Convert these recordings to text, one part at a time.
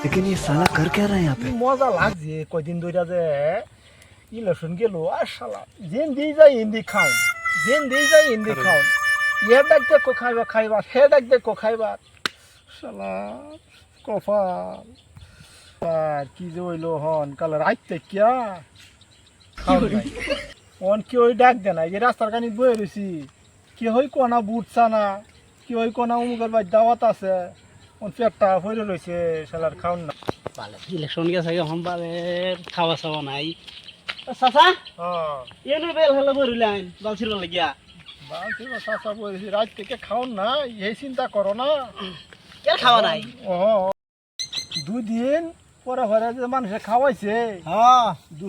लेकिन ये साला कर क्या रहा है यहाँ पे? মজা লাগছে কয়দিন ধরে যে ইলেকশন গেল আর শালা যেন দিয়ে যায় হিন্দি খাও যেন দিয়ে যায় হিন্দি খাও এ ডাক দে কো খাইবা খাইবা হে ডাক দে কো খাইবা শালা কপাল আর কি যে হইলো হন কাল রাইতে কিয়া খাও নাই অন কি ওই ডাক দে না এই রাস্তার কানি বয়ে রইছি কি হই কোনা বুটছা না কি হই কোনা উমুকের বাই দাওয়াত আছে অন পেটটা ভরে রইছে শালার খাওন না পালে ইলেকশন গেছে এখন পালে খাওয়া চাওয়া নাই চাচা হ্যাঁ এনে বেল হলে বরিলাইন বালছির লাগিয়া বালতি চাচা বলছি রাত থেকে খাও না এই চিন্তা করো না কে খাওয়া নাই ও দুদিন পরে পরে যে মানুষে খাওয়াইছে হ্যাঁ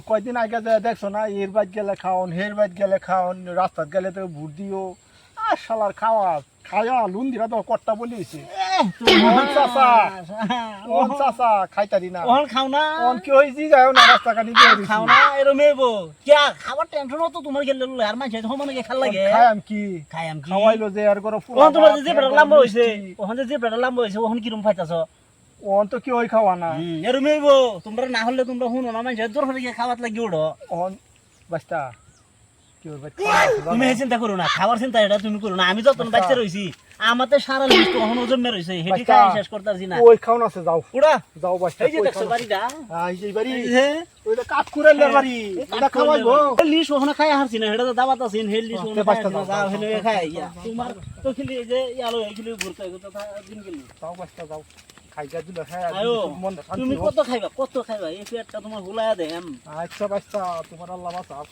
কয়দিন আগে যে দেখছো না এর বাদ গেলে খাওন হের বাদ গেলে খাওন রাস্তাত গেলে তো ভোট দিও আর শালার খাওয়া খাওয়া লুন দিরা তো কট্টা বলিয়েছে চাচা চাচা খাইতারি না ওহন খাও না অন কি হয়েছি যাও না রাস্তা কানি দিয়ে দিছি। খাও না এরম এবো কিয়া খাবার টেনশন তো তোমার গেলে আর মানুষ সমানে খাল লাগে খাইম কি খাই আমি কি খাওয়াইলো যে আর করে ওহন তোমার যে বেটা লাম্বা হইছে ওহন যে বেটা লাম্বা হইছে ওহন কিরম ফাইতাছ অন তো কি ওই খাওয়া না এরম এবো তোমরা না হলে তোমরা শুনো না মানুষ দূর হয়ে খাওয়াত লাগি উড়ো অন বাস্তা কি ওর তুমি এই চিন্তা করো না খাবার চিন্তা এটা তুমি করো না আমি যতন বাচ্চা রইছি আমাতে সারা লিস্ট কখনো ওজন মে রইছে হেডি কাই শেষ করতাছি না ওই খাওন আছে যাও উড়া যাও বাস্তা এই যে দেখছো বাড়িটা এই যে বাড়ি এই যে ওইটা কাট কুড়াইলে বাড়ি এটা খাওয়াইবো লিস্ট ওখানে খাই হারছি না এটা তো দাবাত আছে হেল লিস্ট ওখানে বাস্তা খাই দাও, যাও হেলে খাই তোমার তো খালি এই যে ইয়ালো এইগুলো ঘুরতে ঘুরতে দিন গেল যাও বাস্তা যাও খাইগা দিলে খাই আয়ো মন তুমি কত খাইবা এই পেটটা তোমার হুলায়া দেম আচ্ছা বাস্তা তোমার আল্লাহ বাঁচাও